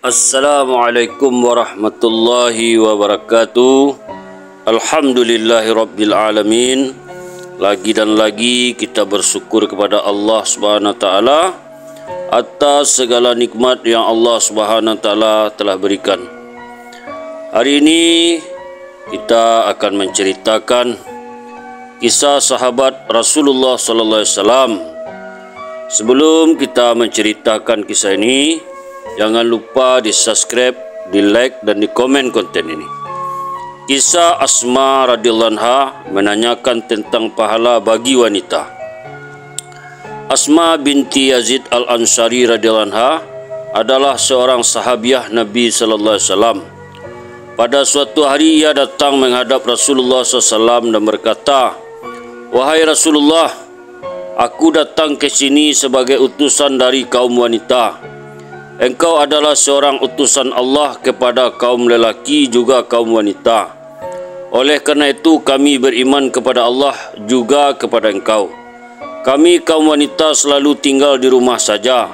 Assalamualaikum warahmatullahi wabarakatuh. Alhamdulillahi rabbil alamin. Lagi dan lagi kita bersyukur kepada Allah Subhanahu wa taala atas segala nikmat yang Allah Subhanahu wa taala telah berikan. Hari ini kita akan menceritakan kisah sahabat Rasulullah sallallahu alaihi wasallam. Sebelum kita menceritakan kisah ini, jangan lupa di-subscribe, di-like dan di-komen konten ini. Kisah Asma radhiyallahu anha menanyakan tentang pahala bagi wanita. Asma binti Yazid al-Ansari radhiyallahu anha adalah seorang sahabiah Nabi sallallahu alaihi wasallam. Pada suatu hari ia datang menghadap Rasulullah SAW dan berkata, "Wahai Rasulullah, aku datang ke sini sebagai utusan dari kaum wanita. Engkau adalah seorang utusan Allah kepada kaum lelaki juga kaum wanita. Oleh kerana itu kami beriman kepada Allah juga kepada engkau. Kami kaum wanita selalu tinggal di rumah saja,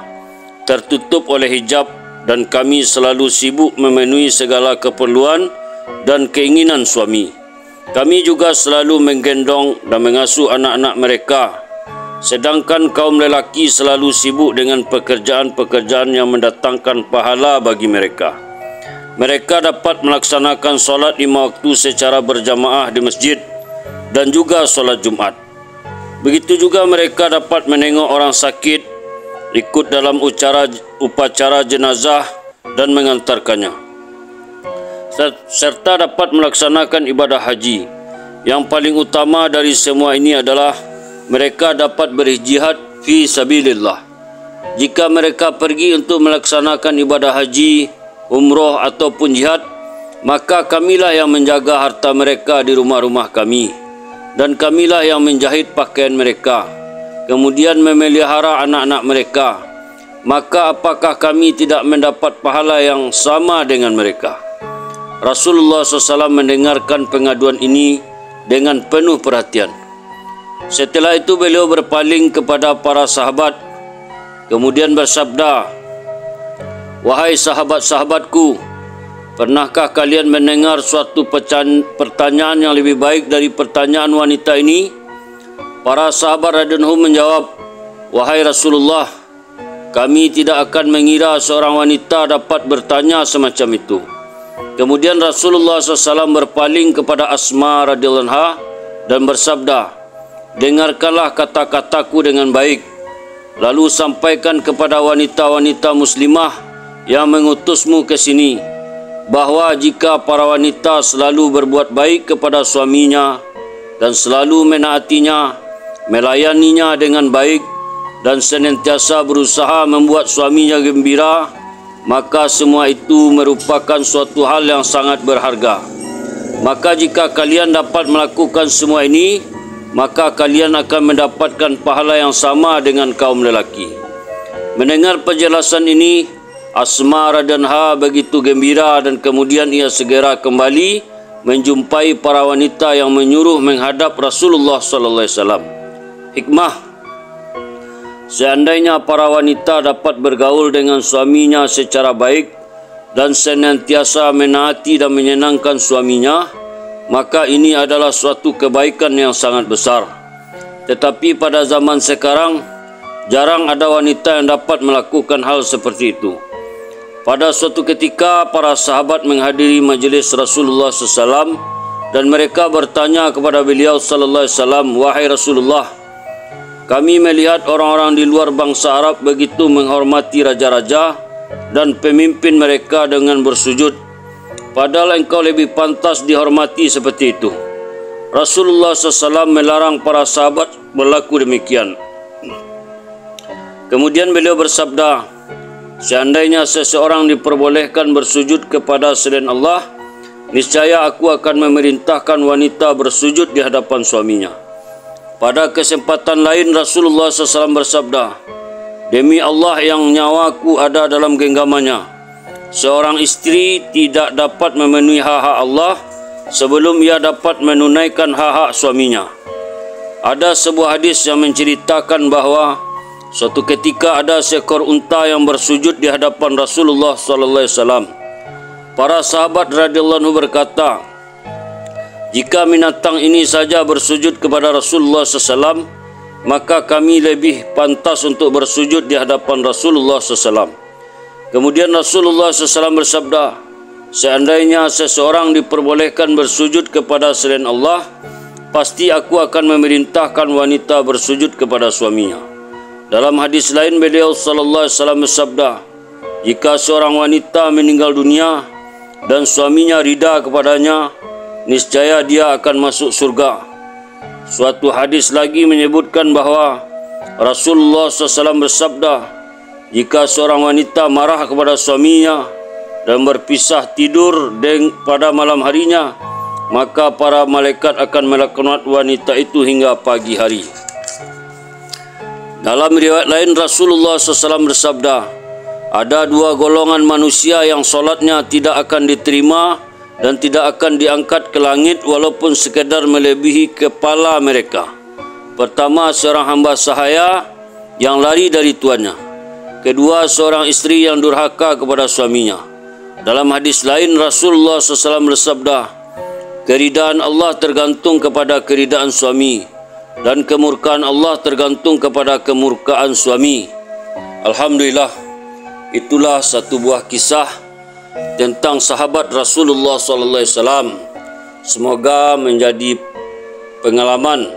tertutup oleh hijab, dan kami selalu sibuk memenuhi segala keperluan dan keinginan suami. Kami juga selalu menggendong dan mengasuh anak-anak mereka. Sedangkan kaum lelaki selalu sibuk dengan pekerjaan-pekerjaan yang mendatangkan pahala bagi mereka. Mereka dapat melaksanakan solat 5 waktu secara berjamaah di masjid dan juga solat Jumat. Begitu juga mereka dapat menengok orang sakit, ikut dalam upacara jenazah dan mengantarkannya, serta dapat melaksanakan ibadah haji. Yang paling utama dari semua ini adalah mereka dapat berjihad fi sabilillah. Jika mereka pergi untuk melaksanakan ibadah haji, umroh ataupun jihad, maka kamilah yang menjaga harta mereka di rumah-rumah kami, dan kamilah yang menjahit pakaian mereka, kemudian memelihara anak-anak mereka. Maka apakah kami tidak mendapat pahala yang sama dengan mereka?" Rasulullah SAW mendengarkan pengaduan ini dengan penuh perhatian. Setelah itu beliau berpaling kepada para sahabat, kemudian bersabda, "Wahai sahabat-sahabatku, pernahkah kalian mendengar suatu pertanyaan yang lebih baik dari pertanyaan wanita ini?" Para sahabat radhiyallahu anhum menjawab, "Wahai Rasulullah, kami tidak akan mengira seorang wanita dapat bertanya semacam itu." Kemudian Rasulullah SAW berpaling kepada Asma radhiyallahu anha dan bersabda, "Dengarkanlah kata-kataku dengan baik, lalu sampaikan kepada wanita-wanita muslimah yang mengutusmu ke sini, bahawa jika para wanita selalu berbuat baik kepada suaminya dan selalu menaatinya, melayaninya dengan baik, dan senantiasa berusaha membuat suaminya gembira, maka semua itu merupakan suatu hal yang sangat berharga. Maka jika kalian dapat melakukan semua ini, maka kalian akan mendapatkan pahala yang sama dengan kaum lelaki." Mendengar penjelasan ini, Asma radhiyallahu anha begitu gembira, dan kemudian ia segera kembali menjumpai para wanita yang menyuruh menghadap Rasulullah sallallahu alaihi wasallam. Hikmah: seandainya para wanita dapat bergaul dengan suaminya secara baik dan senantiasa menaati dan menyenangkan suaminya, maka ini adalah suatu kebaikan yang sangat besar. Tetapi pada zaman sekarang, jarang ada wanita yang dapat melakukan hal seperti itu. Pada suatu ketika, para sahabat menghadiri majlis Rasulullah SAW dan mereka bertanya kepada beliau sallallahu alaihi wasallam, "Wahai Rasulullah, kami melihat orang-orang di luar bangsa Arab begitu menghormati raja-raja dan pemimpin mereka dengan bersujud, padahal engkau lebih pantas dihormati seperti itu." Rasulullah SAW melarang para sahabat berlaku demikian. Kemudian beliau bersabda, "Seandainya seseorang diperbolehkan bersujud kepada selain Allah, niscaya aku akan memerintahkan wanita bersujud di hadapan suaminya." Pada kesempatan lain Rasulullah SAW bersabda, "Demi Allah yang nyawaku ada dalam genggamannya, seorang istri tidak dapat memenuhi hak-hak Allah sebelum ia dapat menunaikan hak-hak suaminya." Ada sebuah hadis yang menceritakan bahawa Suatu ketika ada seekor unta yang bersujud di hadapan Rasulullah sallallahu alaihi wasallam. Para sahabat radhiyallahu anhu berkata, "Jika binatang ini saja bersujud kepada Rasulullah SAW, maka kami lebih pantas untuk bersujud di hadapan Rasulullah SAW." Kemudian Rasulullah SAW bersabda, "Seandainya seseorang diperbolehkan bersujud kepada selain Allah, pasti aku akan memerintahkan wanita bersujud kepada suaminya." Dalam hadis lain beliau sallallahu alaihi wasallam bersabda, "Jika seorang wanita meninggal dunia dan suaminya ridha kepadanya, niscaya dia akan masuk surga." Suatu hadis lagi menyebutkan bahawa Rasulullah SAW bersabda, "Jika seorang wanita marah kepada suaminya dan berpisah tidur pada malam harinya, maka para malaikat akan melaknat wanita itu hingga pagi hari." Dalam riwayat lain Rasulullah SAW bersabda, "Ada dua golongan manusia yang solatnya tidak akan diterima dan tidak akan diangkat ke langit walaupun sekadar melebihi kepala mereka. Pertama, seorang hamba sahaya yang lari dari tuannya. Kedua, seorang istri yang durhaka kepada suaminya." Dalam hadis lain Rasulullah SAW bersabda, "Keridaan Allah tergantung kepada keridaan suami, dan kemurkaan Allah tergantung kepada kemurkaan suami." Alhamdulillah, itulah satu buah kisah tentang sahabat Rasulullah SAW. Semoga menjadi pengalaman,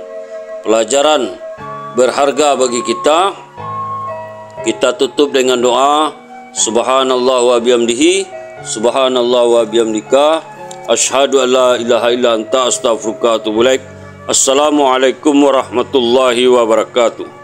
pelajaran berharga bagi kita. Kita tutup dengan doa. Subhanallah wa bihamdihi, subhanallah wa bihamdika, asyhadu an la ilaha illa anta astaghfiruka wa atubu ilaik. Assalamualaikum warahmatullahi wabarakatuh.